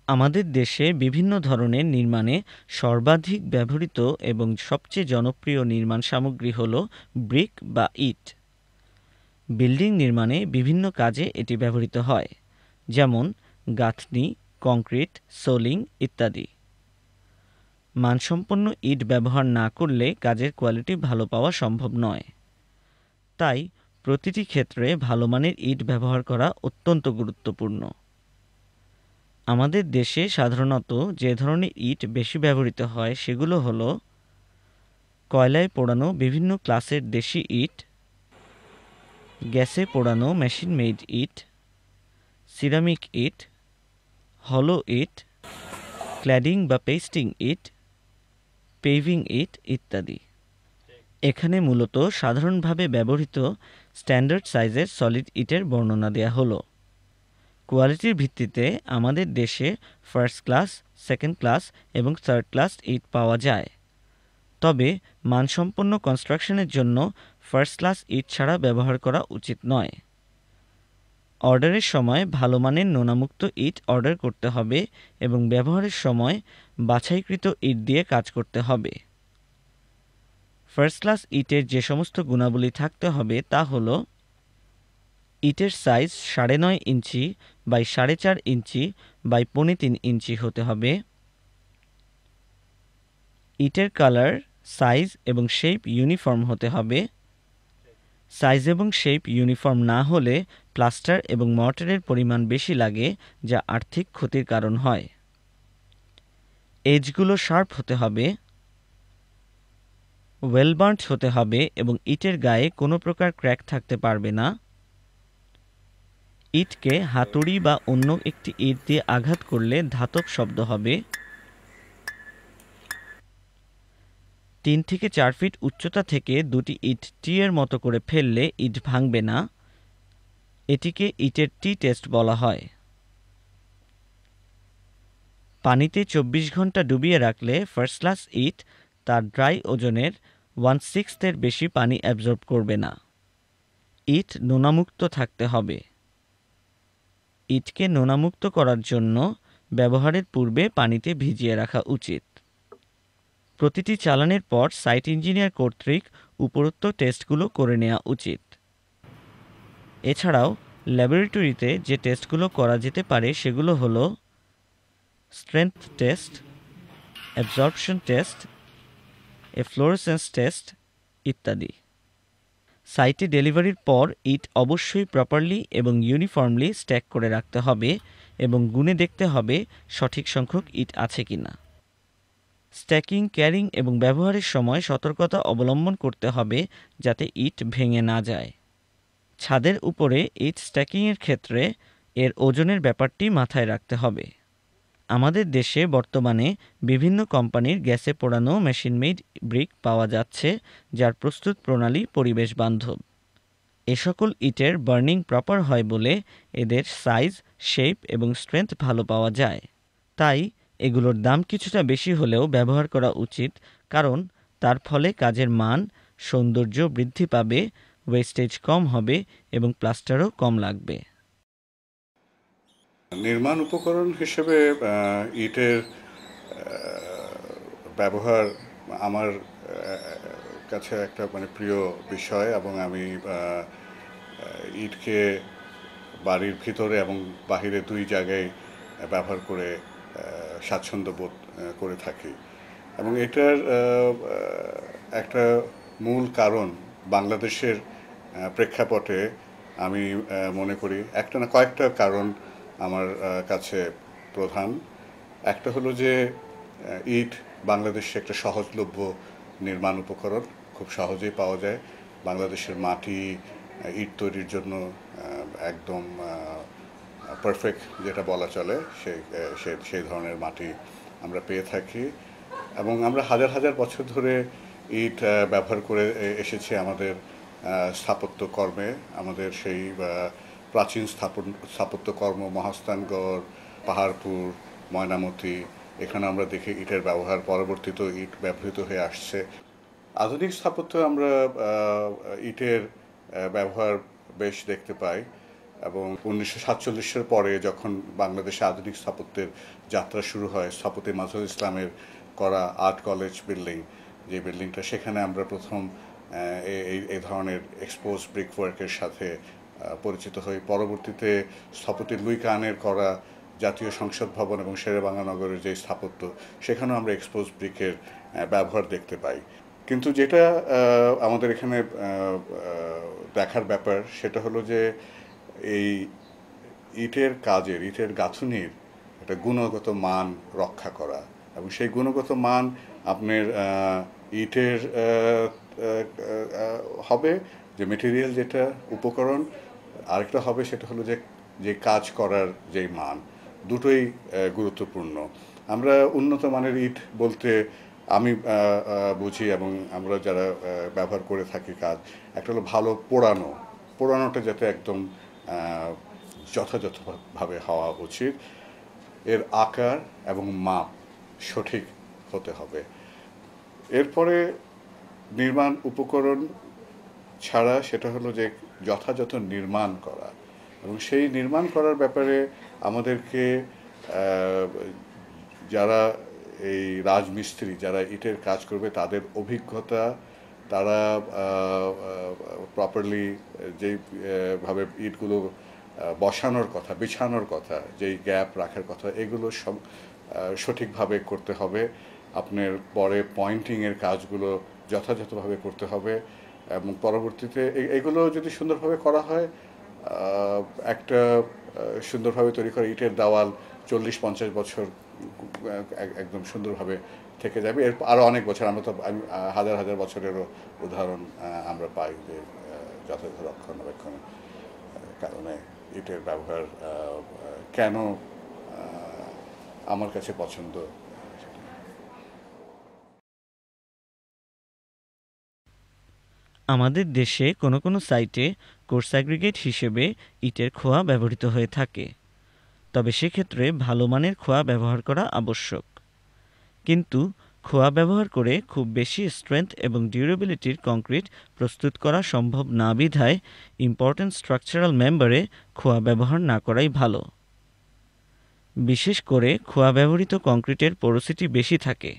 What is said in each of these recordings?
আমাদের দেশে বিভিন্ন ধরনের নির্মাণে সর্বাধিক ব্যবহৃত এবং সবচেয়ে জনপ্রিয় নির্মাণ সামগ্রী হল ব্রিক বা ইট। বিল্ডিং নির্মাণে বিভিন্ন কাজে এটি ব্যবহৃত হয়, যেমন গাঁথনি, কংক্রিট, সোলিং ইত্যাদি। মানসম্পন্ন ইট ব্যবহার না করলে কাজের কোয়ালিটি ভালো পাওয়া সম্ভব নয়। তাই প্রতিটি ক্ষেত্রে ভালো মানের ইট ব্যবহার করা অত্যন্ত গুরুত্বপূর্ণ। আমাদের দেশে সাধারণত যে ধরনের ইট বেশি ব্যবহৃত হয় সেগুলো হলো কয়লায় পোড়ানো বিভিন্ন ক্লাসের দেশি ইট, গ্যাসে পোড়ানো মেশিন মেড ইট, সিরামিক ইট, হলো ইট, ক্ল্যাডিং বা পেস্টিং ইট, পেভিং ইট ইত্যাদি। এখানে মূলত সাধারণভাবে ব্যবহৃত স্ট্যান্ডার্ড সাইজের সলিড ইটের বর্ণনা দেয়া হলো। কোয়ালিটির ভিত্তিতে আমাদের দেশে ফার্স্ট ক্লাস, সেকেন্ড ক্লাস এবং থার্ড ক্লাস ইট পাওয়া যায়। তবে মানসম্পন্ন কনস্ট্রাকশনের জন্য ফার্স্ট ক্লাস ইট ছাড়া ব্যবহার করা উচিত নয়। অর্ডারের সময় ভালো মানের নোনামুক্ত ইট অর্ডার করতে হবে এবং ব্যবহারের সময় বাছাইকৃত ইট দিয়ে কাজ করতে হবে। ফার্স্ট ক্লাস ইটের যে সমস্ত গুণাবলী থাকতে হবে তা হলো: ইটের সাইজ ৯.৫ ইঞ্চি বাই ৪.৫ ইঞ্চি বাই ৩.৫ ইঞ্চি হতে হবে। ইটের কালার, সাইজ এবং শেপ ইউনিফর্ম হতে হবে। সাইজ এবং শেপ ইউনিফর্ম না হলে প্লাস্টার এবং মর্টারের পরিমাণ বেশি লাগে, যা আর্থিক ক্ষতির কারণ হয়। এজগুলো শার্প হতে হবে, ওয়েল বার্নড হতে হবে এবং ইটের গায়ে কোনো প্রকার ক্র্যাক থাকতে পারবে না। ইটকে হাতুড়ি বা অন্য একটি ইট দিয়ে আঘাত করলে ধাতব শব্দ হবে। ৩ থেকে ৪ ফিট উচ্চতা থেকে দুটি ইট টি এর মতো করে ফেললে ইট ভাঙবে না। এটিকে ইটের টি টেস্ট বলা হয়। পানিতে ২৪ ঘন্টা ডুবিয়ে রাখলে ফার্স্ট ক্লাস ইট তার ড্রাই ওজনের 1/6 বেশি পানি অ্যাবজর্ব করবে না। ইট নোনামুক্ত থাকতে হবে। ইটকে নোনামুক্ত করার জন্য ব্যবহারের পূর্বে পানিতে ভিজিয়ে রাখা উচিত। প্রতিটি চালানের পর সাইট ইঞ্জিনিয়ার কর্তৃক উপরোক্ত টেস্টগুলো করে নেওয়া উচিত। এছাড়াও ল্যাবরেটরিতে যে টেস্টগুলো করা যেতে পারে সেগুলো হলো strength test, absorption test, এফ্লোরেসেন্স test ইত্যাদি। সাইটে ডেলিভারির পর ইট অবশ্যই প্রপারলি এবং ইউনিফর্মলি স্ট্যাক করে রাখতে হবে এবং গুণে দেখতে হবে সঠিক সংখ্যক ইট আছে কিনা। স্ট্যাকিং, ক্যারিং এবং ব্যবহারের সময় সতর্কতা অবলম্বন করতে হবে যাতে ইট ভেঙে না যায়। ছাদের উপরে ইট স্ট্যাকিংয়ের ক্ষেত্রে এর ওজনের ব্যাপারটি মাথায় রাখতে হবে। আমাদের দেশে বর্তমানে বিভিন্ন কোম্পানির গ্যাসে পোড়ানো মেশিন মেড ব্রিক পাওয়া যাচ্ছে, যার প্রস্তুত প্রণালী পরিবেশ বান্ধব। এ সকল ইটের বার্নিং প্রপার হয় বলে এদের সাইজ, শেপ এবং স্ট্রেংথ ভালো পাওয়া যায়। তাই এগুলোর দাম কিছুটা বেশি হলেও ব্যবহার করা উচিত, কারণ তার ফলে কাজের মান, সৌন্দর্য বৃদ্ধি পাবে, ওয়েস্টেজ কম হবে এবং প্লাস্টারও কম লাগবে। নির্মাণ উপকরণ হিসেবে ইটের ব্যবহার আমার কাছে একটা প্রিয় বিষয়, এবং আমি ইটকে বাড়ির ভিতরে এবং বাহিরে দুই জায়গায় ব্যবহার করে স্বাচ্ছন্দ্য বোধ করে থাকি। এবং এটার একটা মূল কারণ বাংলাদেশের প্রেক্ষাপটে আমি মনে করি একটা না কয়েকটা কারণ আমার কাছে প্রধান। একটা হলো যে ইট বাংলাদেশে একটা সহজলভ্য নির্মাণ উপকরণ, খুব সহজেই পাওয়া যায়। বাংলাদেশের মাটি ইট তৈরির জন্য একদম পারফেক্ট যেটা বলা চলে, সেই ধরনের মাটি আমরা পেয়ে থাকি। এবং আমরা হাজার হাজার বছর ধরে ইট ব্যবহার করে এসেছি আমাদের স্থাপত্য কর্মে। আমাদের সেই প্রাচীন স্থাপত্যকর্ম, মহাস্থানগড়, পাহাড়পুর, ময়নামতি, এখানে আমরা দেখি ইটের ব্যবহার, পরবর্তীতেও ইট ব্যবহৃত হয়ে আসছে। আধুনিক স্থাপত্য আমরা ইটের ব্যবহার বেশ দেখতে পাই। এবং 1947-এর পরে যখন বাংলাদেশে আধুনিক স্থাপত্যের যাত্রা শুরু হয়, স্থপতি মাজহারুল ইসলামের করা আর্ট কলেজ বিল্ডিং, যে বিল্ডিংটা, সেখানে আমরা প্রথম এই ধরনের এক্সপোজ ব্রিকওয়ার্কের সাথে পরিচিত হই। পরবর্তীতে স্থপতি লুই কানের করা জাতীয় সংসদ ভবন এবং শেরেবাংলা নগরের যে স্থাপত্য, সেখানেও আমরা এক্সপোজ ব্রিকের ব্যবহার দেখতে পাই। কিন্তু যেটা আমাদের এখানে দেখার ব্যাপার সেটা হলো যে এই ইটের কাজের, ইটের গাঁথুনির একটা গুণগত মান রক্ষা করা, এবং সেই গুণগত মান আপনার ইটের হবে যে মেটেরিয়াল, যেটা উপকরণ, আরেকটা হবে সেটা হলো যে কাজ করার যেই মান, দুটোই গুরুত্বপূর্ণ। আমরা উন্নত মানের ইট বলতে আমি বুঝি, এবং আমরা যারা ব্যবহার করে থাকি কাজ, একটা হলো ভালো পোড়ানোটা যাতে একদম যথাযথভাবে হওয়া উচিত, এর আকার এবং মাপ সঠিক হতে হবে। এরপরে নির্মাণ উপকরণ ছাড়া সেটা হলো যে যথাযথ নির্মাণ করা, এবং সেই নির্মাণ করার ব্যাপারে আমাদেরকে যারা এই রাজমিস্ত্রি, যারা ইটের কাজ করবে, তাদের অভিজ্ঞতা, তারা প্রপারলি যেইভাবে ইটগুলো বসানোর কথা, বিছানোর কথা, যেই গ্যাপ রাখার কথা, এগুলো সব সঠিকভাবে করতে হবে। আপনার পরে পয়েন্টিংয়ের কাজগুলো যথাযথভাবে করতে হবে, এবং পরবর্তীতে এগুলো যদি সুন্দরভাবে করা হয়, একটা সুন্দরভাবে তৈরি করা ইটের দেওয়াল 40-50 বছর একদম সুন্দরভাবে থেকে যাবে। এর আরও অনেক বছর, আমরা তো হাজার হাজার বছরেরও উদাহরণ আমরা পাই যে যথাযথ রক্ষণাবেক্ষণের কারণে ইটের ব্যবহার কেন আমার কাছে পছন্দ। আমাদের দেশে কোনো কোনো সাইটে কোর্স অ্যাগ্রিগেট হিসেবে ইটের খোয়া ব্যবহৃত হয়ে থাকে, তবে সেক্ষেত্রে ভালো মানের খোয়া ব্যবহার করা আবশ্যক। কিন্তু খোয়া ব্যবহার করে খুব বেশি স্ট্রেংথ এবং ডিউরেবিলিটির কংক্রিট প্রস্তুত করা সম্ভব না বিধায় ইম্পর্ট্যান্ট স্ট্রাকচারাল মেম্বারে খোয়া ব্যবহার না করাই ভালো। বিশেষ করে খোয়া ব্যবহৃত কংক্রিটের পোরোসিটি বেশি থাকে,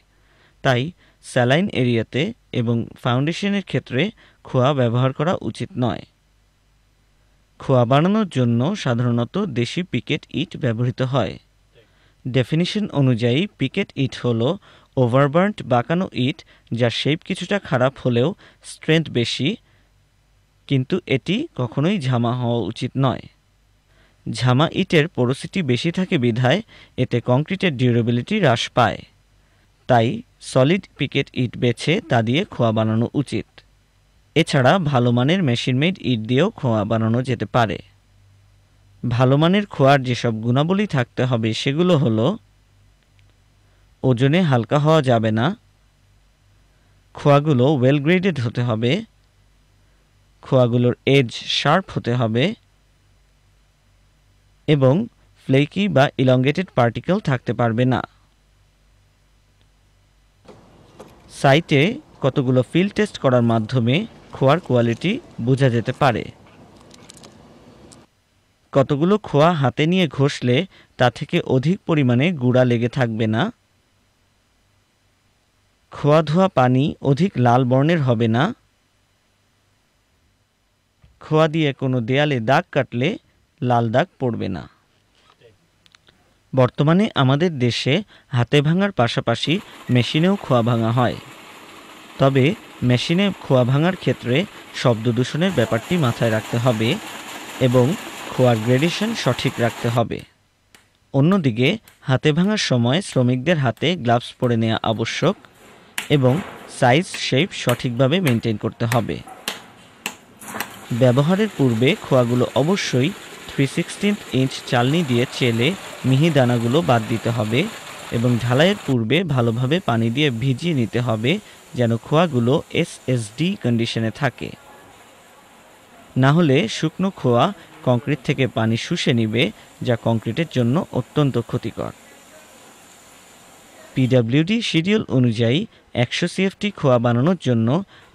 তাই স্যালাইন এরিয়াতে এবং ফাউন্ডেশনের ক্ষেত্রে খোয়া ব্যবহার করা উচিত নয়। খোয়া বানানোর জন্য সাধারণত দেশি পিকেট ইট ব্যবহৃত হয়। ডেফিনিশন অনুযায়ী পিকেট ইট হল ওভারবার্ন্ট বাঁকানো ইট, যার শেপ কিছুটা খারাপ হলেও স্ট্রেংথ বেশি, কিন্তু এটি কখনোই ঝামা হওয়া উচিত নয়। ঝামা ইটের পোরোসিটি বেশি থাকে বিধায় এতে কংক্রিটের ডিউরেবিলিটি হ্রাস পায়, তাই সলিড পিকেট ইট বেছে তা দিয়ে খোয়া বানানো উচিত। এছাড়া ভালো মানের মেশিন মেড ইট দিয়েও খোয়া বানানো যেতে পারে। ভালো মানের খোয়ার যেসব গুণাবলী থাকতে হবে সেগুলো হলো: ওজনে হালকা হওয়া যাবে না, খোয়াগুলো ওয়েল গ্রেডেড হতে হবে, খোয়াগুলোর এজ শার্প হতে হবে, এবং ফ্লেকি বা ইলঙ্গেটেড পার্টিকেল থাকতে পারবে না। সাইটে কতগুলো ফিল্ড টেস্ট করার মাধ্যমে খোয়ার কোয়ালিটি বোঝা যেতে পারে। কতগুলো খোয়া হাতে নিয়ে ঘষলে তা থেকে অধিক পরিমাণে গুঁড়া লেগে থাকবে না, খোয়া ধোয়া পানি অধিক লাল বর্ণের হবে না, খোয়া দিয়ে কোনো দেয়ালে দাগ কাটলে লাল দাগ পড়বে না। বর্তমানে আমাদের দেশে হাতে ভাঙার পাশাপাশি মেশিনেও খোয়া ভাঙা হয়, তবে মেশিনে খোয়া ভাঙার ক্ষেত্রে শব্দ দূষণের ব্যাপারটি মাথায় রাখতে হবে এবং খোয়ার গ্রেডেশন সঠিক রাখতে হবে। অন্যদিকে হাতে ভাঙার সময় শ্রমিকদের হাতে গ্লাভস পরে নেওয়া আবশ্যক এবং সাইজ শেপ সঠিকভাবে মেনটেন করতে হবে। ব্যবহারের পূর্বে খোয়াগুলো অবশ্যই 3/16 ইঞ্চ চালনি দিয়ে চেলে মিহি দানাগুলো বাদ দিতে হবে এবং ঢালাইয়ের পূর্বে ভালোভাবে পানি দিয়ে ভিজিয়ে নিতে হবে যেন খোয়াগুলো এসএসডি কন্ডিশনে থাকে। না হলে শুকনো খোয়া কংক্রিট থেকে পানি শুষে নিবে, যা কংক্রিটের জন্য অত্যন্ত ক্ষতিকর। পিডব্লিউডি শিডিউল অনুযায়ী 100 সিএফটি খোয়া বানানোর জন্য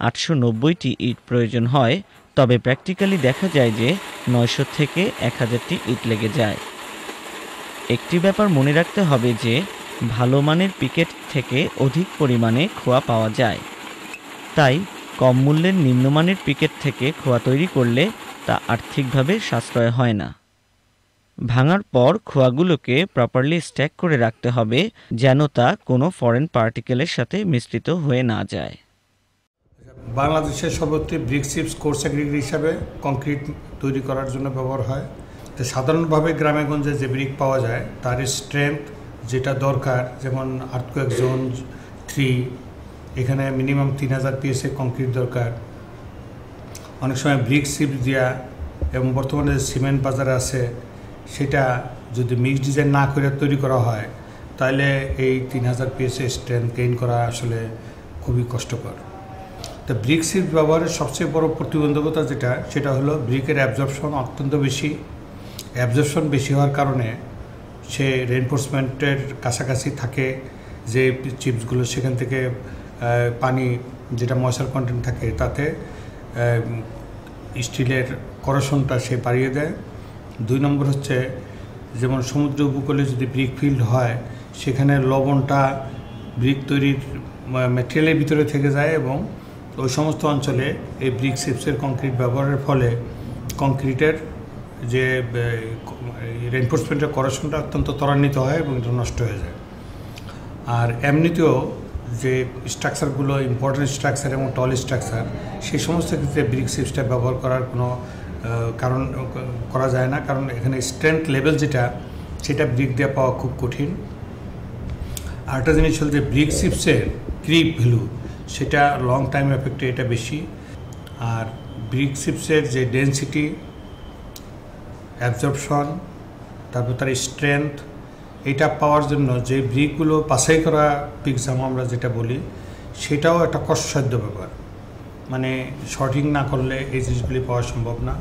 890টি ইট প্রয়োজন হয়, তবে প্র্যাকটিক্যালি দেখা যায় যে 900 থেকে 1000টি ইট লেগে যায়। একটি ব্যাপার মনে রাখতে হবে যে ভালো মানের পিকেট থেকে অধিক পরিমাণে খোয়া পাওয়া যায়, তাই কম মূল্যের নিম্নমানের পিকেট থেকে খোয়া তৈরি করলে তা আর্থিকভাবে সাশ্রয় হয় না। ভাঙার পর খোয়াগুলোকে প্রপারলি স্ট্যাক করে রাখতে হবে যেন তা কোনো ফরেন পার্টিকেলের সাথে মিশ্রিত হয়ে না যায়। বাংলাদেশের সর্বত্র ব্রিক চিপস কোর্স অ্যাগ্রিগেট হিসাবে কংক্রিট তৈরি করার জন্য ব্যবহার হয়। তো সাধারণভাবে গ্রামেগঞ্জে যে ব্রিক পাওয়া যায় তার স্ট্রেংথ যেটা দরকার, যেমন আর্থকোয়েক জোন 3 এখানে মিনিমাম 3000 পিএসের কংক্রিট দরকার। অনেক সময় ব্রিক চিপস দেওয়া এবং বর্তমানে যে সিমেন্ট বাজারে আছে সেটা যদি মিক্স ডিজাইন না করে তৈরি করা হয় তাহলে এই 3000 পিএসের স্ট্রেংথ গেইন করা আসলে খুবই কষ্টকর। তো ব্রিক চিপস ব্যবহারের সবচেয়ে বড় প্রতিবন্ধকতা সেটা হলো ব্রিকের অ্যাবজর্পশন অত্যন্ত বেশি। অ্যাবজর্পশন বেশি হওয়ার কারণে সে রেইনফোর্সমেন্টের কাছাকাছি থাকে, যে চিপসগুলো সেখান থেকে পানি যেটা ময়শ্চার কন্টেন্ট থাকে তাতে স্টিলের করশনটা সে বাড়িয়ে দেয়। 2 নম্বর হচ্ছে যেমন সমুদ্র উপকূলে যদি ব্রিক ফিল্ড হয় সেখানে লবণটা ব্রিক তৈরির ম্যাটেরিয়ালের ভিতরে থেকে যায় এবং ওই সমস্ত অঞ্চলে এই ব্রিক চিপসের কংক্রিট ব্যবহারের ফলে কংক্রিটের যে রেইনফোর্সমেন্টের করশনটা অত্যন্ত ত্বরান্বিত হয় এবং এটা নষ্ট হয়ে যায়। আর এমনিতেও যে স্ট্রাকচারগুলো ইম্পর্টেন্ট স্ট্রাকচার এবং টল স্ট্রাকচার সেই সমস্ত ক্ষেত্রে ব্রিক চিপসটা ব্যবহার করার কোনো কারণ করা যায় না, কারণ এখানে স্ট্রেংথ লেভেল সেটা ব্রিক দিয়ে পাওয়া খুব কঠিন। আরেকটা জিনিস হল যে ব্রিক চিপসের ক্রিপ ভ্যালু সেটা লং টাইম এফেক্টে এটা বেশি। আর ব্রিক চিপসের যে ডেন্সিটি, অ্যাবজর্পশন, তারপর তার স্ট্রেংথ, এটা পাওয়ার জন্য যে ব্রিকগুলো বাছাই করা পিকজাম আমরা যেটা বলি সেটাও একটা কষ্টসাধ্য ব্যাপার, মানে শর্টিং না করলে এই জিনিসগুলি পাওয়া সম্ভব না।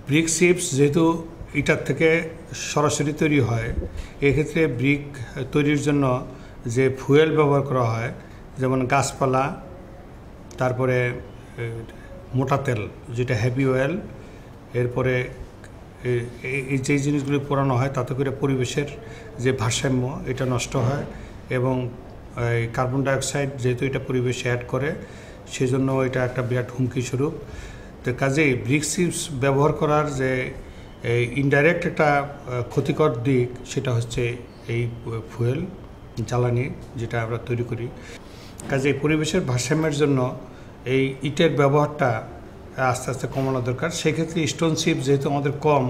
ব্রিক চিপস যেহেতু এটার থেকে সরাসরি তৈরি হয়, এক্ষেত্রে ব্রিক তৈরির জন্য যে ফুয়েল ব্যবহার করা হয় যেমন গাছপালা, তারপরে মোটা তেল যেটা হেভি অয়েল, এরপরে এই যে জিনিসগুলি পোড়ানো হয় তাতে করে পরিবেশের যে ভারসাম্য এটা নষ্ট হয় এবং কার্বন ডাইঅক্সাইড যেহেতু এটা পরিবেশে অ্যাড করে সেজন্য এটা একটা বিরাট হুমকি স্বরূপ। তো কাজেই ব্রিক চিপস ব্যবহার করার যে ইনডাইরেক্ট একটা ক্ষতিকর দিক সেটা হচ্ছে এই ফুয়েল জ্বালানি যেটা আমরা তৈরি করি। কাজেই পরিবেশের ভারসাম্যের জন্য এই ইটের ব্যবহারটা আস্তে আস্তে কমানো দরকার। সেক্ষেত্রে স্টোন চিপস যেহেতু আমাদের কম,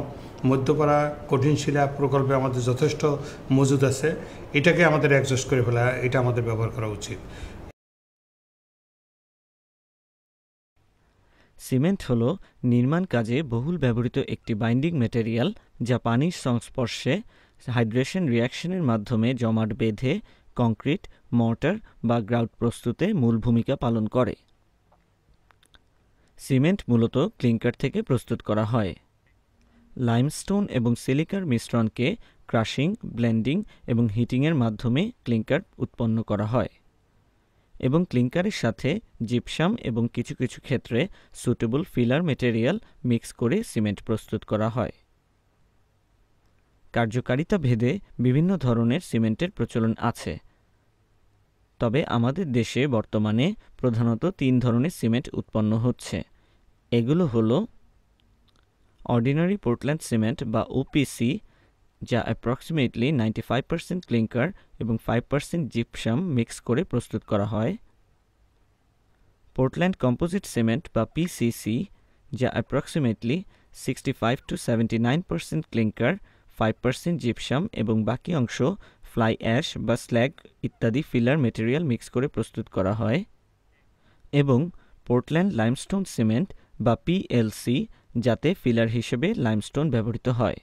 মধ্যপাড়া কঠিন শিলা প্রকল্পে আমাদের যথেষ্ট মজুদ আছে, এটাকে আমাদের অ্যাডজাস্ট করে ফেলা, এটা আমাদের ব্যবহার করা উচিত। সিমেন্ট হল নির্মাণ কাজে বহুল ব্যবহৃত একটি বাইন্ডিং ম্যাটেরিয়াল যা পানির সংস্পর্শে হাইড্রেশন রিঅ্যাকশনের মাধ্যমে জমাট বেঁধে কংক্রিট, মর্টার বা গ্রাউট প্রস্তুতে মূল ভূমিকা পালন করে। সিমেন্ট মূলত ক্লিংকার থেকে প্রস্তুত করা হয়। লাইমস্টোন এবং সিলিকার মিশ্রণকে ক্রাশিং, ব্লেন্ডিং এবং হিটিংয়ের মাধ্যমে ক্লিংকার উৎপন্ন করা হয় এবং ক্লিংকারের সাথে জিপসাম এবং কিছু কিছু ক্ষেত্রে সুটেবল ফিলার ম্যাটেরিয়াল মিক্স করে সিমেন্ট প্রস্তুত করা হয়। কার্যকারিতা ভেদে বিভিন্ন ধরনের সিমেন্টের প্রচলন আছে, তবে আমাদের দেশে বর্তমানে প্রধানত 3 ধরনের সিমেন্ট উৎপন্ন হচ্ছে। এগুলো হলো অর্ডিনারি পোর্টল্যান্ড সিমেন্ট বা ওপিসি, যা অ্যাপ্রক্সিমেটলি 95% ক্লিংকার এবং 5% জিপসাম মিক্স করে প্রস্তুত করা হয়। পোর্টল্যান্ড কম্পোজিট সিমেন্ট বা পিসিসি, যা অ্যাপ্রক্সিমেটলি 65 to 79% ক্লিংকার, 5% জিপসাম এবং বাকি অংশ ফ্লাই অ্যাশ বা স্ল্যাগ ইত্যাদি ফিলার মেটেরিয়াল মিক্স করে প্রস্তুত করা হয়। এবং পোর্টল্যান্ড লাইমস্টোন সিমেন্ট বা পিএলসি, যাতে ফিলার হিসেবে লাইমস্টোন ব্যবহৃত হয়।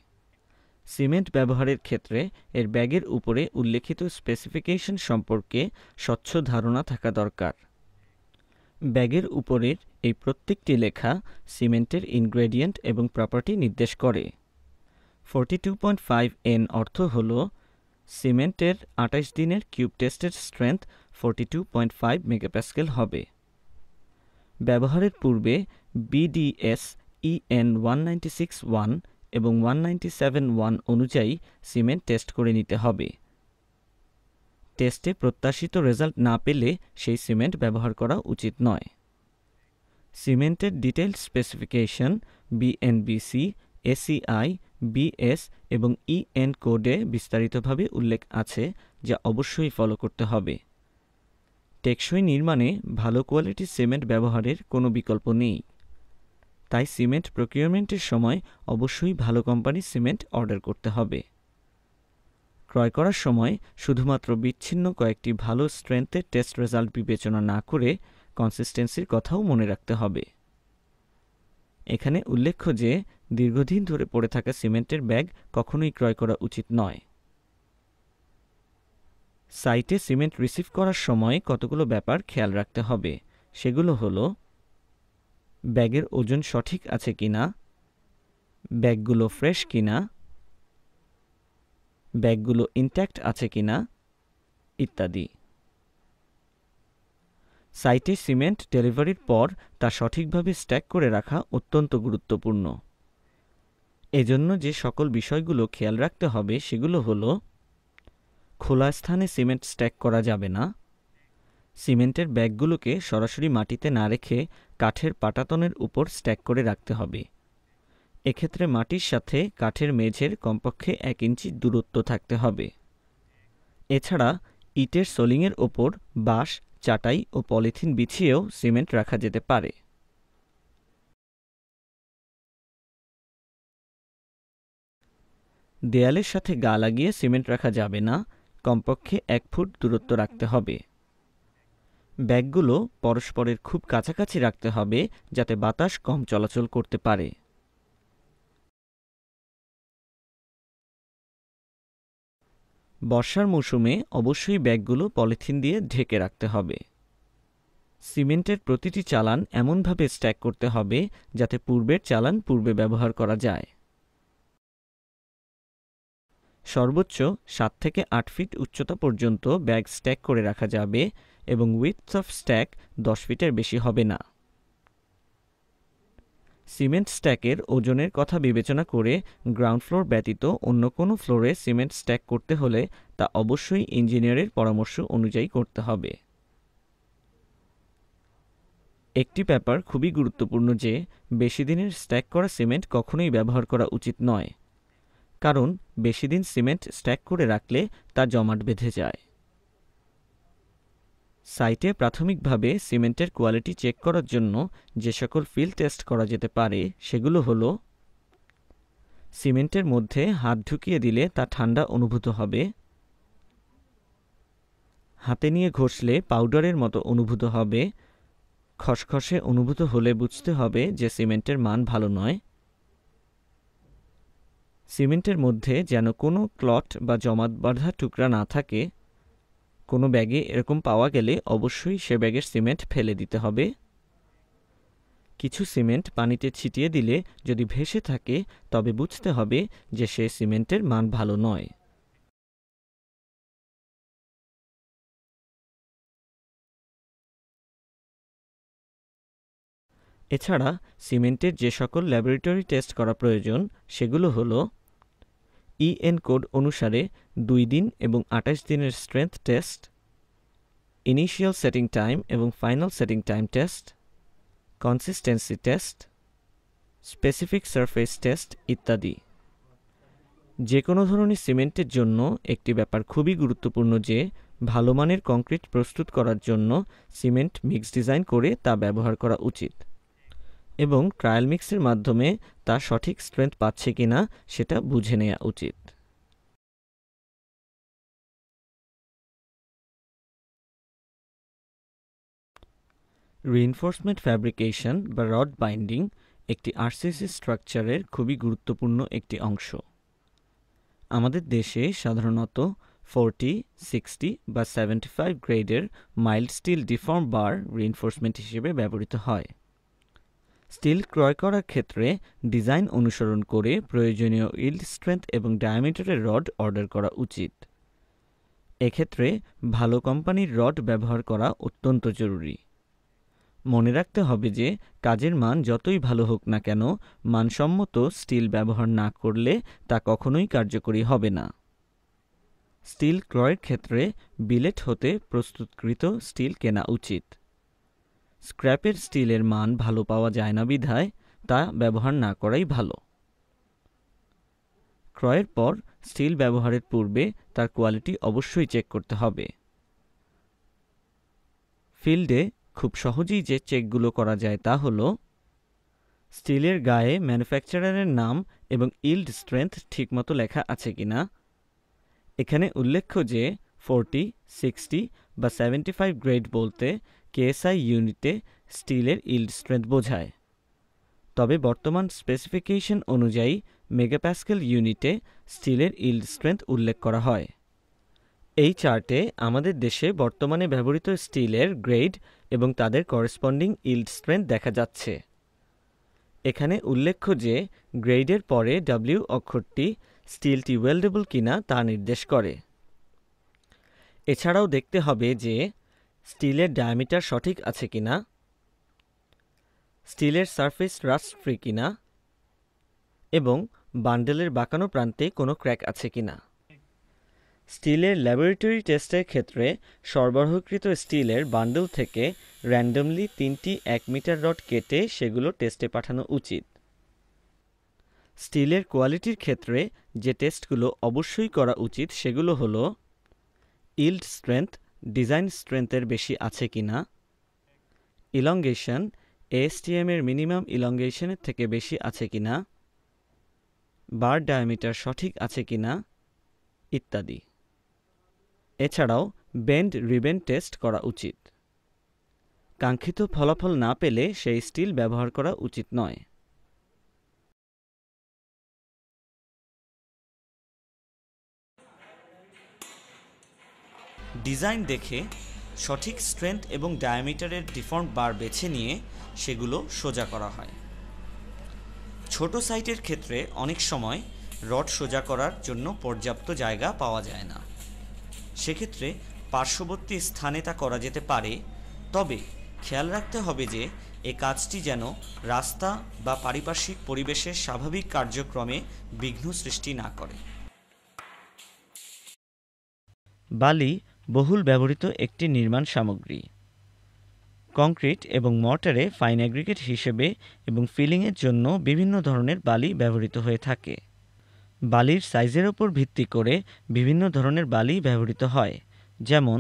সিমেন্ট ব্যবহারের ক্ষেত্রে এর ব্যাগের উপরে উল্লেখিত স্পেসিফিকেশন সম্পর্কে স্বচ্ছ ধারণা থাকা দরকার। ব্যাগের উপরের এই প্রত্যেকটি লেখা সিমেন্টের ইনগ্রেডিয়েন্ট এবং প্রপার্টি নির্দেশ করে। 42.5 N অর্থ হল সিমেন্টের 28 দিনের কিউব টেস্টের স্ট্রেংথ 42.5 মেগাপ্যাসকেল হবে। ব্যবহারের পূর্বে BDS EN 196-1 এবং 197-1 অনুযায়ী সিমেন্ট টেস্ট করে নিতে হবে। টেস্টে প্রত্যাশিত রেজাল্ট না পেলে সেই সিমেন্ট ব্যবহার করা উচিত নয়। সিমেন্টের detailed specification BNBC, ACI, BS এবং EN কোডে বিস্তারিতভাবে উল্লেখ আছে, যা অবশ্যই ফলো করতে হবে। টেকসই নির্মাণে ভালো কোয়ালিটির সিমেন্ট ব্যবহারের কোনো বিকল্প নেই। তাই সিমেন্ট প্রকিউরমেন্টের সময় অবশ্যই ভালো কোম্পানির সিমেন্ট অর্ডার করতে হবে। ক্রয় করার সময় শুধুমাত্র বিচ্ছিন্ন কয়েকটি ভালো স্ট্রেংথের টেস্ট রেজাল্ট বিবেচনা না করে কনসিস্টেন্সির কথাও মনে রাখতে হবে। এখানে উল্লেখ্য যে দীর্ঘদিন ধরে পড়ে থাকা সিমেন্টের ব্যাগ কখনোই ক্রয় করা উচিত নয়। সাইটে সিমেন্ট রিসিভ করার সময় কতগুলো ব্যাপার খেয়াল রাখতে হবে। সেগুলো হলো ব্যাগের ওজন সঠিক আছে কিনা, ব্যাগগুলো ফ্রেশ কিনা, ব্যাগগুলো ইনট্যাক্ট আছে কিনা ইত্যাদি। সাইটে সিমেন্ট ডেলিভারির পর তা সঠিকভাবে স্ট্যাক করে রাখা অত্যন্ত গুরুত্বপূর্ণ। এজন্য যে সকল বিষয়গুলো খেয়াল রাখতে হবে সেগুলো হলো খোলা স্থানে সিমেন্ট স্ট্যাক করা যাবে না, সিমেন্টের ব্যাগগুলোকে সরাসরি মাটিতে না রেখে কাঠের পাটাতনের উপর স্ট্যাক করে রাখতে হবে। এক্ষেত্রে মাটির সাথে কাঠের মেঝের কমপক্ষে 1 ইঞ্চি দূরত্ব থাকতে হবে। এছাড়া ইটের সোলিংয়ের ওপর বাঁশ, চাটাই ও পলিথিন বিছিয়েও সিমেন্ট রাখা যেতে পারে। দেয়ালের সাথে গা লাগিয়ে সিমেন্ট রাখা যাবে না, কমপক্ষে 1 ফুট দূরত্ব রাখতে হবে। ব্যাগগুলো পরস্পরের খুব কাছাকাছি রাখতে হবে যাতে বাতাস কম চলাচল করতে পারে। বর্ষার মৌসুমে অবশ্যই ব্যাগগুলো পলিথিন দিয়ে ঢেকে রাখতে হবে। সিমেন্টের প্রতিটি চালান এমনভাবে স্ট্যাক করতে হবে যাতে পূর্বের চালান পূর্বে ব্যবহার করা যায়। সর্বোচ্চ 7 থেকে 8 ফিট উচ্চতা পর্যন্ত ব্যাগ স্ট্যাক করে রাখা যাবে এবং উইডথ অফ স্ট্যাক 10 ফিটের বেশি হবে না। সিমেন্ট স্ট্যাকের ওজনের কথা বিবেচনা করে গ্রাউন্ড ফ্লোর ব্যতীত অন্য কোনো ফ্লোরে সিমেন্ট স্ট্যাক করতে হলে তা অবশ্যই ইঞ্জিনিয়ারের পরামর্শ অনুযায়ী করতে হবে। একটি ব্যাপার খুবই গুরুত্বপূর্ণ যে বেশি দিনের স্ট্যাক করা সিমেন্ট কখনোই ব্যবহার করা উচিত নয়, কারণ বেশি দিন সিমেন্ট স্ট্যাক করে রাখলে তা জমাট বেঁধে যায়। সাইটে প্রাথমিকভাবে সিমেন্টের কোয়ালিটি চেক করার জন্য যে সকল ফিল্ড টেস্ট করা যেতে পারে সেগুলো হলো সিমেন্টের মধ্যে হাত ঢুকিয়ে দিলে তা ঠান্ডা অনুভূত হবে, হাতে নিয়ে ঘষলে পাউডারের মতো অনুভূত হবে, খসখসে অনুভূত হলে বুঝতে হবে যে সিমেন্টের মান ভালো নয়, সিমেন্টের মধ্যে যেন কোনো ক্লট বা জমাট বাঁধা টুকরা না থাকে। কোনো ব্যাগে এরকম পাওয়া গেলে অবশ্যই সে ব্যাগের সিমেন্ট ফেলে দিতে হবে। কিছু সিমেন্ট পানিতে ছিটিয়ে দিলে যদি ভেসে থাকে তবে বুঝতে হবে যে সে সিমেন্টের মান ভালো নয়। এছাড়া সিমেন্টের যে সকল ল্যাবরেটরি টেস্ট করা প্রয়োজন সেগুলো হলো EN কোড অনুসারে 2 দিন এবং 28 দিনের strength test, initial setting time এবং final setting time test, consistency test, specific surface test ইত্যাদি। যে কোনো ধরনের সিমেন্টের জন্য একটি ব্যাপার খুবই গুরুত্বপূর্ণ যে ভালো মানের কংক্রিট প্রস্তুত করার জন্য সিমেন্ট মিক্স ডিজাইন করে তা ব্যবহার করা উচিত এবং ট্রায়াল মিক্সের মাধ্যমে তা সঠিক স্ট্রেংথ পাচ্ছে কিনা সেটা বুঝে নেওয়া উচিত। রিইনফোর্সমেন্ট ফ্যাব্রিকেশন বা রড বাইন্ডিং একটি আরসিসি স্ট্রাকচারের খুবই গুরুত্বপূর্ণ একটি অংশ। আমাদের দেশে সাধারণত 40, 60 বা 75 গ্রেডের মাইল্ড স্টিল ডিফর্ম বার রিইনফোর্সমেন্ট হিসেবে ব্যবহৃত হয়। স্টিল ক্রয় করার ক্ষেত্রে ডিজাইন অনুসরণ করে প্রয়োজনীয় ইল্ড স্ট্রেংথ এবং ডায়ামিটারের রড অর্ডার করা উচিত। এক্ষেত্রে ভালো কোম্পানির রড ব্যবহার করা অত্যন্ত জরুরি। মনে রাখতে হবে যে কাজের মান যতই ভালো হোক না কেন মানসম্মত স্টিল ব্যবহার না করলে তা কখনোই কার্যকরী হবে না। স্টিল ক্রয়ের ক্ষেত্রে বিলেট হতে প্রস্তুতকৃত স্টিল কেনা উচিত। স্ক্র্যাপের স্টিলের মান ভালো পাওয়া যায় না বিধায় তা ব্যবহার না করাই ভালো। ক্রয়ের পর স্টিল ব্যবহারের পূর্বে তার কোয়ালিটি অবশ্যই চেক করতে হবে। ফিল্ডে খুব সহজেই যে চেকগুলো করা যায় তা হলো স্টিলের গায়ে ম্যানুফ্যাকচারারের নাম এবং ইল্ড স্ট্রেংথ ঠিকমতো লেখা আছে কিনা। এখানে উল্লেখ্য যে 40, 60 বা 75 গ্রেড বলতে কেএসআই ইউনিটে স্টিলের ইল্ড স্ট্রেংথ বোঝায়, তবে বর্তমান স্পেসিফিকেশন অনুযায়ী মেগাপ্যাসকেল ইউনিটে স্টিলের ইল্ড স্ট্রেংথ উল্লেখ করা হয়। এই চার্টে আমাদের দেশে বর্তমানে ব্যবহৃত স্টিলের গ্রেড এবং তাদের করেসপন্ডিং ইল্ড স্ট্রেংথ দেখা যাচ্ছে। এখানে উল্লেখ্য যে গ্রেডের পরে ডব্লিউ অক্ষরটি স্টিলটি ওয়েল্ডেবল কিনা তা নির্দেশ করে। এছাড়াও দেখতে হবে যে স্টিলের ডায়ামিটার সঠিক আছে কিনা, স্টিলের সারফেস রাস্ট ফ্রি কিনা এবং বান্ডেলের বাঁকানো প্রান্তে কোনো ক্র্যাক আছে কিনা। স্টিলের ল্যাবরেটরি টেস্টের ক্ষেত্রে সরবরাহকৃত স্টিলের বান্ডেল থেকে র্যান্ডমলি 3টি 1 মিটার রড কেটে সেগুলো টেস্টে পাঠানো উচিত। স্টিলের কোয়ালিটির ক্ষেত্রে যে টেস্টগুলো অবশ্যই করা উচিত সেগুলো হলো ইল্ড স্ট্রেংথ ডিজাইন স্ট্রেংথের বেশি আছে কিনা, ইলংগেশন এএসটিএম এর মিনিমাম ইলংগেশনের থেকে বেশি আছে কিনা, বার ডায়ামিটার সঠিক আছে কিনা ইত্যাদি। এছাড়াও বেন্ড রিবেন টেস্ট করা উচিত। কাঙ্ক্ষিত ফলাফল না পেলে সেই স্টিল ব্যবহার করা উচিত নয়। ডিজাইন দেখে সঠিক স্ট্রেংথ এবং ডায়ামিটারের ডিফর্ম বার বেছে নিয়ে সেগুলো সোজা করা হয়। ছোট সাইটের ক্ষেত্রে অনেক সময় রড সোজা করার জন্য পর্যাপ্ত জায়গা পাওয়া যায় না, সেক্ষেত্রে পার্শ্ববর্তী স্থানে তা করা যেতে পারে, তবে খেয়াল রাখতে হবে যে এই কাজটি যেন রাস্তা বা পারিপার্শ্বিক পরিবেশের স্বাভাবিক কার্যক্রমে বিঘ্ন সৃষ্টি না করে। বালি বহুল ব্যবহৃত একটি নির্মাণ সামগ্রী। কংক্রিট এবং মর্টারে ফাইন অ্যাগ্রিগেট হিসেবে এবং ফিলিংয়ের জন্য বিভিন্ন ধরনের বালি ব্যবহৃত হয়ে থাকে। বালির সাইজের ওপর ভিত্তি করে বিভিন্ন ধরনের বালি ব্যবহৃত হয়, যেমন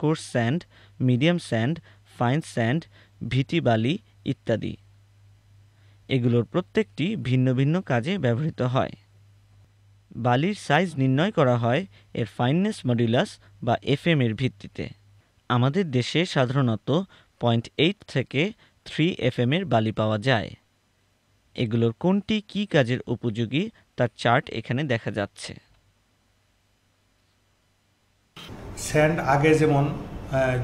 coarse sand, medium sand, fine sand, ভিটি বালি ইত্যাদি। এগুলোর প্রত্যেকটি ভিন্ন ভিন্ন কাজে ব্যবহৃত হয়। বালির সাইজ নির্ণয় করা হয় এর ফাইননেস মডুলাস বা এফএম এর ভিত্তিতে। আমাদের দেশে সাধারণত 0.8 থেকে 3 এফএম এর বালি পাওয়া যায়। এগুলোর কোনটি কী কাজের উপযোগী তার চার্ট এখানে দেখা যাচ্ছে। স্যান্ড আগে যেমন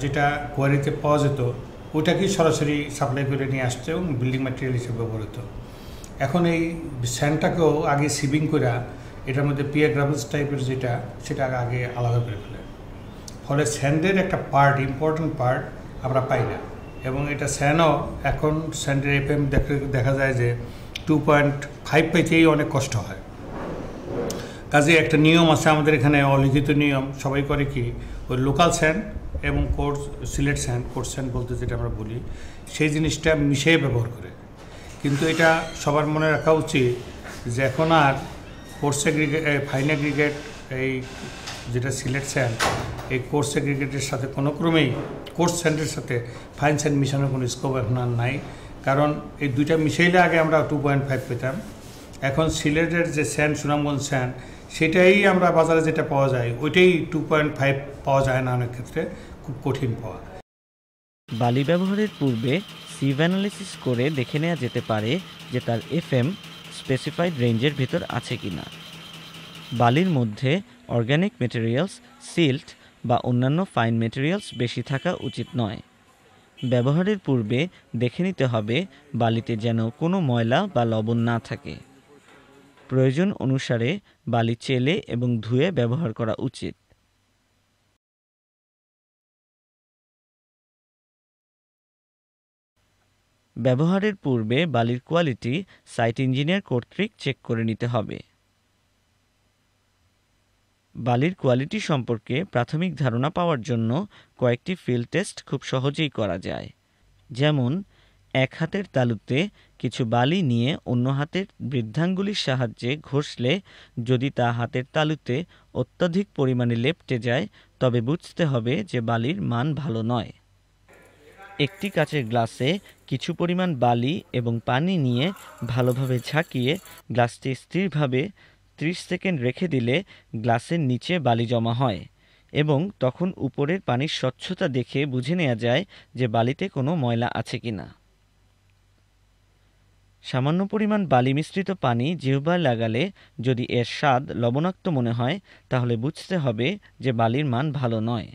যেটা কোয়ারিতে পাওয়া যেত ওটাকেই সরাসরি সাপ্লাই করে নিয়ে আসছে এবং বিল্ডিং ম্যাটেরিয়াল হিসেবে ব্যবহৃত। এখন এই স্যান্ডটাকেও আগে সিবিং করে এটার মধ্যে পিয়ার গ্রাভেলস টাইপের যেটা সেটা আগে আলাদা করে ফেলে, ফলে স্যান্ডের একটা পার্ট ইম্পর্টেন্ট পার্ট আমরা পাই না। এবং এটা স্যান্ডও এখন স্যান্ডের এফএম দেখা যায় যে 2.5 পাইতেই অনেক কষ্ট হয়। কাজে একটা নিয়ম আছে আমাদের এখানে, অলিখিত নিয়ম, সবাই করে কি ওই লোকাল স্যান্ড এবং coarse silt sand, coarse sand বলতে যেটা আমরা বলি, সেই জিনিসটা মিশিয়ে ব্যবহার করে। কিন্তু এটা সবার মনে রাখা উচিত যে এখন আর কোর্স অ্যাগ্রিগেট ফাইন অ্যাগ্রিগেট এই যেটা সিলেট স্যান্ড, এই কোর্স অ্যাগ্রিগেটের সাথে কোনো ক্রমেই কোর্স স্যান্ডের সাথে ফাইন স্যান্ড মিশানোর কোনো স্কোপ এখন আর নাই। কারণ এই দুইটা মিশাইলে আগে আমরা 2.5 পেতাম, এখন সিলেটের যে স্যান্ড, সুনামগঞ্জ স্যান্ড, সেটাই আমরা বাজারে যেটা পাওয়া যায় ওইটাই 2.5 পাওয়া যায় না, অনেক ক্ষেত্রে খুব কঠিন পাওয়া। বালি ব্যবহারের পূর্বে সিভ অ্যানালিসিস করে দেখে নেওয়া যেতে পারে যে তার এফএম স্পেসিফাইড রেঞ্জের ভিতর আছে কিনা। বালির মধ্যে অর্গ্যানিক মেটেরিয়ালস, সিল্ট বা অন্যান্য ফাইন মেটেরিয়ালস বেশি থাকা উচিত নয়। ব্যবহারের পূর্বে দেখে নিতে হবে বালিতে যেন কোনো ময়লা বা লবণ না থাকে। প্রয়োজন অনুসারে বালি চেলে এবং ধুয়ে ব্যবহার করা উচিত। ব্যবহারের পূর্বে বালির কোয়ালিটি সাইট ইঞ্জিনিয়ার কর্তৃক চেক করে নিতে হবে। বালির কোয়ালিটি সম্পর্কে প্রাথমিক ধারণা পাওয়ার জন্য কয়েকটি ফিল্ড টেস্ট খুব সহজেই করা যায়। যেমন এক হাতের তালুতে কিছু বালি নিয়ে অন্য হাতের বৃদ্ধাঙ্গুলির সাহায্যে ঘষলে যদি তা হাতের তালুতে অত্যধিক পরিমাণে লেপ্টে যায় তবে বুঝতে হবে যে বালির মান ভালো নয়। একটি কাচের গ্লাসে কিছু পরিমাণ বালি এবং পানি নিয়ে ভালোভাবে ঝাঁকিয়ে গ্লাসটি স্থিরভাবে 30 সেকেন্ড রেখে দিলে গ্লাসের নিচে বালি জমা হয় এবং তখন উপরের পানির স্বচ্ছতা দেখে বুঝে নেওয়া যায় যে বালিতে কোনো ময়লা আছে কিনা। সামান্য পরিমাণ বালি মিশ্রিত পানি জিহ্বায় লাগালে যদি এর স্বাদ লবণাক্ত মনে হয় তাহলে বুঝতে হবে যে বালির মান ভালো নয়।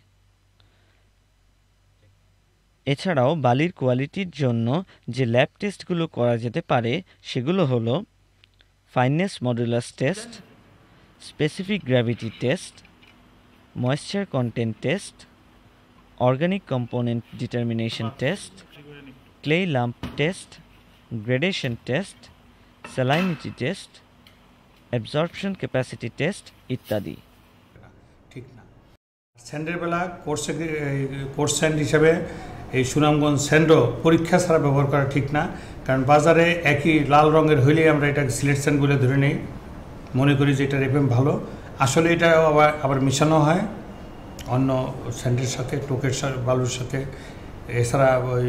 এছাড়াও বালির কোয়ালিটির জন্য যে ল্যাব টেস্টগুলো করা যেতে পারে সেগুলো হলো fineness modulus test, specific gravity test, moisture content test, organic component determination test, clay lump test, gradation test, salinity test, absorption capacity test ইত্যাদি। ঠিক না, স্যান্ডের বেলা কোর্স স্যান্ড হিসাবে এই সুনামগঞ্জ স্যান্ডও পরীক্ষা ছাড়া ব্যবহার করা ঠিক না, কারণ বাজারে একই লাল রঙের হইলেই আমরা এটাকে সিলেট স্যান্ড বলে ধরে নেই, মনে করি যে এটার এফএম ভালো। আসলে এটা আবার মিশানো হয় অন্য স্যান্ডের সাথে, টোকের বালুর সাথে। এছাড়া ওই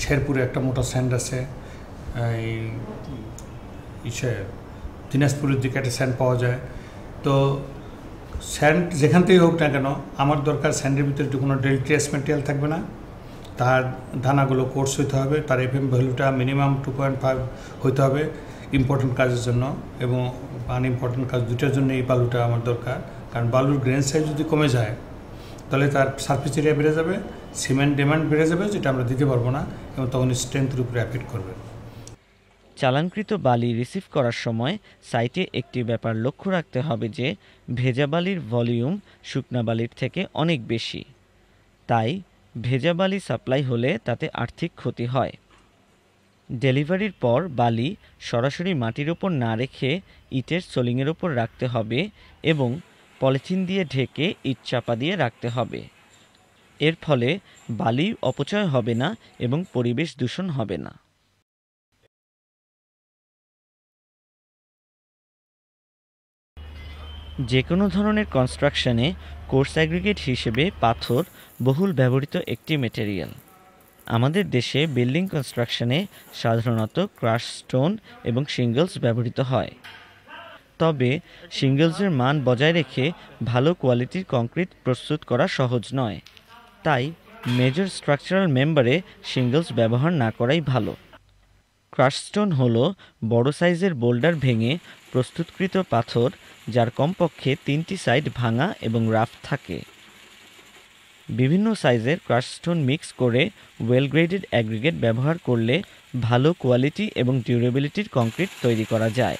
শেরপুরে একটা মোটা স্যান্ড আছে, এই দিনাজপুরের দিকে একটা স্যান্ড পাওয়া যায়। তো স্যান্ড যেখান থেকে হোক না কেন আমার দরকার স্যান্ডের ভিতরে কোনো ডেলিট্রিয়াস ম্যাটেরিয়াল থাকবে না, তার দানাগুলো কোর্স হইতে হবে, তার এফএম ভ্যালুটা মিনিমাম 2.5 হইতে হবে ইম্পর্টেন্ট কাজের জন্য এবং আনইম্পর্টেন্ট কাজ দুটার জন্য এই বালুটা আমার দরকার। কারণ বালুর গ্রেন সাইজ যদি কমে যায় তাহলে তার সারফেস এরিয়া বেড়ে যাবে, সিমেন্ট ডিমান্ড বেড়ে যাবে, যেটা আমরা দিতে পারবো না এবং তখন স্ট্রেংথের উপরে অ্যাফেক্ট করবে। চালানকৃত বালি রিসিভ করার সময় সাইটে একটি ব্যাপার লক্ষ্য রাখতে হবে যে ভেজা বালির ভলিউম শুকনা বালির থেকে অনেক বেশি, তাই ভেজা বালি সাপ্লাই হলে তাতে আর্থিক ক্ষতি হয়। ডেলিভারির পর বালি সরাসরি মাটির ওপর না রেখে ইটের সোলিংয়ের ওপর রাখতে হবে এবং পলিথিন দিয়ে ঢেকে ইট চাপা দিয়ে রাখতে হবে। এর ফলে বালি অপচয় হবে না এবং পরিবেশ দূষণ হবে না। যে কোনো ধরনের কনস্ট্রাকশনে কোর্স অ্যাগ্রিগেট হিসেবে পাথর বহুল ব্যবহৃত একটি মেটেরিয়াল। আমাদের দেশে বিল্ডিং কনস্ট্রাকশনে সাধারণত ক্রাশ স্টোন এবং শিঙ্গলস ব্যবহৃত হয়। তবে শিঙ্গলসের মান বজায় রেখে ভালো কোয়ালিটির কংক্রিট প্রস্তুত করা সহজ নয়, তাই মেজর স্ট্রাকচারাল মেম্বারে শিঙ্গলস ব্যবহার না করাই ভালো। ক্রাশ স্টোন হল বড় সাইজের বোল্ডার ভেঙে প্রস্তুতকৃত পাথর যার কমপক্ষে 3টি সাইড ভাঙা এবং রাফ থাকে। বিভিন্ন সাইজের ক্রাশ স্টোন মিক্স করে ওয়েল গ্রেডেড অ্যাগ্রিগেট ব্যবহার করলে ভালো কোয়ালিটি এবং ডিউরেবিলিটির কংক্রিট তৈরি করা যায়।